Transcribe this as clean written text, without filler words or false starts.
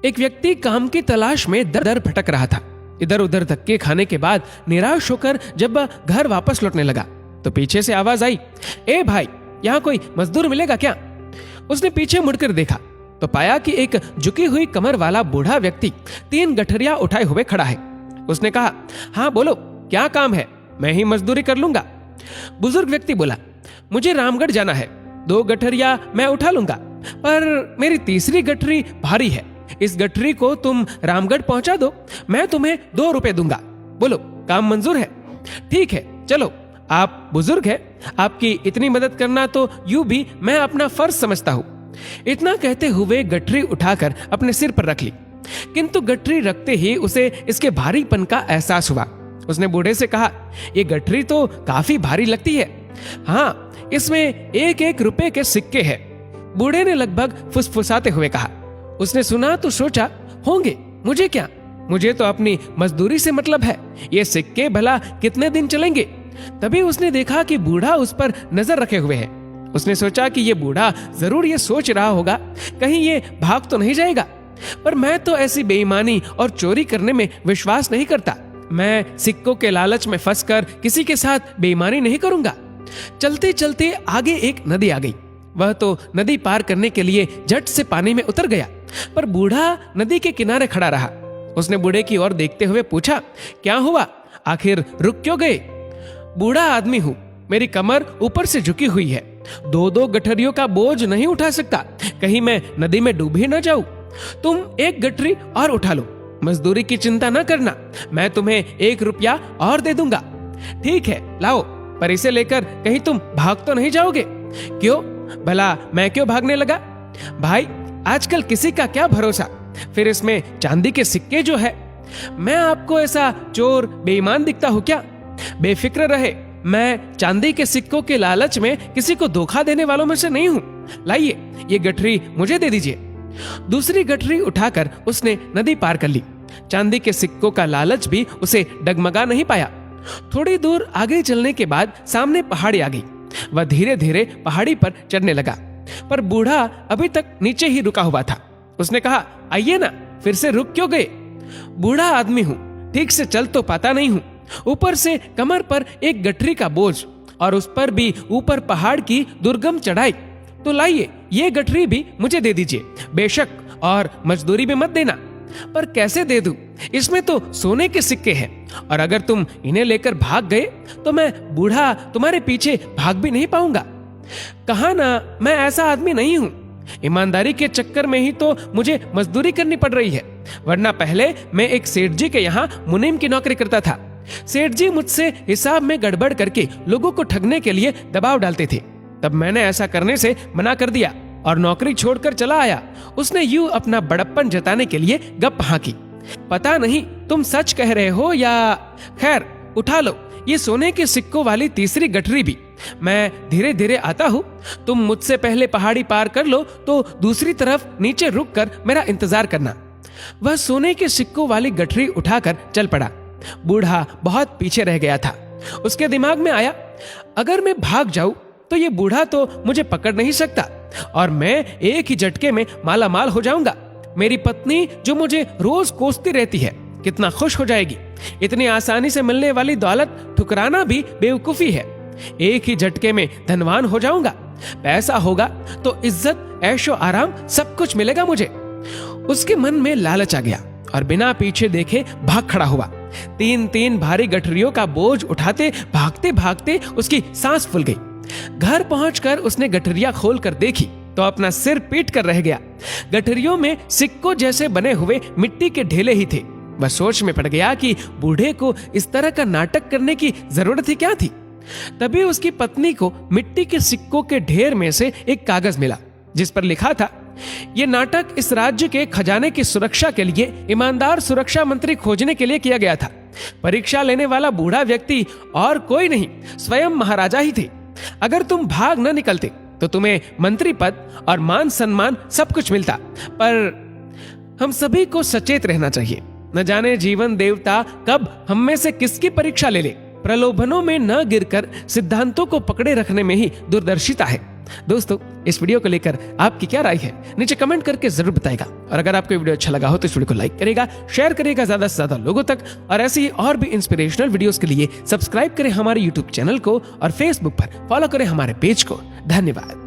एक व्यक्ति काम की तलाश में दर दर भटक रहा था। इधर उधर धक्के खाने के बाद निराश होकर जब वह घर वापस लौटने लगा तो पीछे से आवाज आई, ए भाई, यहाँ कोई मजदूर मिलेगा क्या? उसने पीछे मुड़कर देखा तो पाया कि एक झुकी हुई कमर वाला बूढ़ा व्यक्ति 3 गठरिया उठाए हुए खड़ा है। उसने कहा, हाँ बोलो, क्या काम है? मैं ही मजदूरी कर लूंगा। बुजुर्ग व्यक्ति बोला, मुझे रामगढ़ जाना है, 2 गठरिया मैं उठा लूंगा, पर मेरी तीसरी गठरी भारी है। इस गठरी को तुम रामगढ़ पहुंचा दो, मैं तुम्हें 2 रुपए दूंगा। बोलो, काम मंजूर है? ठीक है, चलो। आप बुजुर्ग हैं, आपकी इतनी मदद करना तो यूं भी मैं अपना फर्ज समझता हूं। इतना कहते हुए गठरी उठाकर अपने सिर पर रख ली, किंतु गठरी रखते ही उसे इसके भारीपन का एहसास हुआ। उसने बूढ़े से कहा, ये गठरी तो काफी भारी लगती है। हाँ, इसमें 1-1 रुपए के सिक्के हैं। बूढ़े ने लगभग फुसफुसाते हुए कहा। उसने सुना तो सोचा, होंगे, मुझे क्या, मुझे तो अपनी मजदूरी से मतलब है। ये सिक्के भला कितने दिन चलेंगे? तभी उसने देखा कि बूढ़ा उस पर नजर रखे हुए है। उसने सोचा कि ये बूढ़ा जरूर ये सोच रहा होगा, कहीं ये भाग तो नहीं जाएगा। पर मैं तो ऐसी बेईमानी और चोरी करने में विश्वास नहीं करता। मैं सिक्कों के लालच में फंसकर किसी के साथ बेईमानी नहीं करूंगा। चलते चलते आगे एक नदी आ गई। वह तो नदी पार करने के लिए झट से पानी में उतर गया, पर बूढ़ा नदी के किनारे खड़ा रहा। उसने बूढ़े की ओर देखते हुए पूछा, क्या हुआ? आखिर रुक क्यों गए? बूढ़ा आदमी हूं, मेरी कमर ऊपर से झुकी हुई है, 2-2 गठरियों का बोझ नहीं उठा सकता, कहीं मैं नदी में डूब ही न जाऊं। तुम 1 गठरी और उठा लो, मजदूरी की चिंता न करना, मैं तुम्हें 1 रुपया और दे दूंगा। ठीक है, लाओ, पर इसे लेकर कहीं तुम भाग तो नहीं जाओगे? क्यों भला, मैं क्यों भागने लगा? भाई, आजकल किसी का क्या भरोसा, फिर इसमें चांदी के सिक्के जो है। मैं आपको ऐसा चोर बेईमान दिखता हूं क्या? बेफिक्र रहे, मैं चांदी के सिक्कों के लालच में किसी को धोखा देने वालों में से नहीं हूं। लाइए, ये गठरी मुझे दे दीजिए। दूसरी गठरी उठाकर उसने नदी पार कर ली। चांदी के सिक्कों का लालच भी उसे डगमगा नहीं पाया। थोड़ी दूर आगे चलने के बाद सामने पहाड़ी आ गई। वह धीरे धीरे पहाड़ी पर चढ़ने लगा, पर बूढ़ा अभी तक नीचे ही रुका हुआ था। उसने कहा, आइए ना, फिर से रुक क्यों गए? बूढ़ा आदमी हूं, ठीक से चल तो पाता नहीं हूं, ऊपर से कमर पर 1 गठरी का बोझ और उस पर भी ऊपर पहाड़ की दुर्गम चढ़ाई। तो लाइए, ये गठरी भी मुझे दे दीजिए, बेशक, और मजदूरी भी मत देना। पर कैसे दे दूं? इसमें तो सोने के सिक्के हैं, और अगर तुम इन्हें लेकर भाग गए तो मैं बूढ़ा तुम्हारे पीछे भाग भी नहीं पाऊंगा। कहा ना, मैं ऐसा आदमी नहीं हूं। ईमानदारी के चक्कर में ही तो मुझे मजदूरी करनी पड़ रही है, वरना पहले मैं एक सेठ जी के यहाँ मुनीम की नौकरी करता था। सेठ जी मुझसे हिसाब में गड़बड़ करके लोगों को ठगने के लिए दबाव डालते थे। तब मैंने ऐसा करने से मना कर दिया और नौकरी छोड़कर चला आया। उसने यूं अपना बड़प्पन जताने के लिए गप हाँकी। पता नहीं तुम सच कह रहे हो या, खैर, उठा लो ये सोने के सिक्कों वाली तीसरी गठरी भी। मैं धीरे धीरे आता हूँ, तुम मुझसे पहले पहाड़ी पार कर लो तो दूसरी तरफ नीचे रुक कर मेरा इंतजार करना। वह सोने के सिक्कों वाली गठरी उठाकर चल पड़ा। बूढ़ा बहुत पीछे रह गया था। उसके दिमाग में आया, अगर मैं भाग जाऊं तो ये बूढ़ा तो मुझे पकड़ नहीं सकता और मैं एक ही झटके में माला माल हो जाऊंगा। मेरी पत्नी जो मुझे रोज कोसती रहती है, कितना खुश हो जाएगी। इतनी आसानी से मिलने वाली दौलत ठुकराना भी बेवकूफी है। एक ही झटके में धनवान हो जाऊंगा। पैसा होगा तो इज्जत, ऐशो आराम सब कुछ मिलेगा मुझे। उसके मन में लालच आ गया और बिना पीछे देखे भाग खड़ा हुआ। 3-3 भारी गठरियों का बोझ उठाते भागते भागते उसकी सांस फूल गई। घर पहुंचकर उसने गठरिया खोल कर देखी तो अपना सिर पीट कर रह गया। गठरियों में सिक्कों जैसे बने हुए मिट्टी के ढेले ही थे। वह सोच में पड़ गया कि बूढ़े को इस तरह का नाटक करने की जरूरत ही क्या थी। तभी उसकी पत्नी को मिट्टी के सिक्कों के ढेर में से एक कागज मिला जिस पर लिखा था, यह नाटक इस राज्य के खजाने की सुरक्षा के लिए ईमानदार सुरक्षा मंत्री खोजने के लिए किया गया था। परीक्षा लेने वाला बूढ़ा व्यक्ति और कोई नहीं, स्वयं महाराजा ही थे। अगर तुम भाग न निकलते तो तुम्हें मंत्री पद और मान सम्मान सब कुछ मिलता। पर हम सभी को सचेत रहना चाहिए। न जाने जीवन देवता कब हम में से किसकी परीक्षा ले ले। प्रलोभनों में न गिरकर सिद्धांतों को पकड़े रखने में ही दूरदर्शिता है। दोस्तों, इस वीडियो को लेकर आपकी क्या राय है नीचे कमेंट करके जरूर बताएगा। और अगर आपको वीडियो अच्छा लगा हो तो इस वीडियो को लाइक करेगा, शेयर करेगा ज्यादा से ज्यादा लोगों तक। और ऐसे ही और भी इंस्पिरेशनल वीडियोस के लिए सब्सक्राइब करें हमारे यूट्यूब चैनल को और फेसबुक पर फॉलो करें हमारे पेज को। धन्यवाद।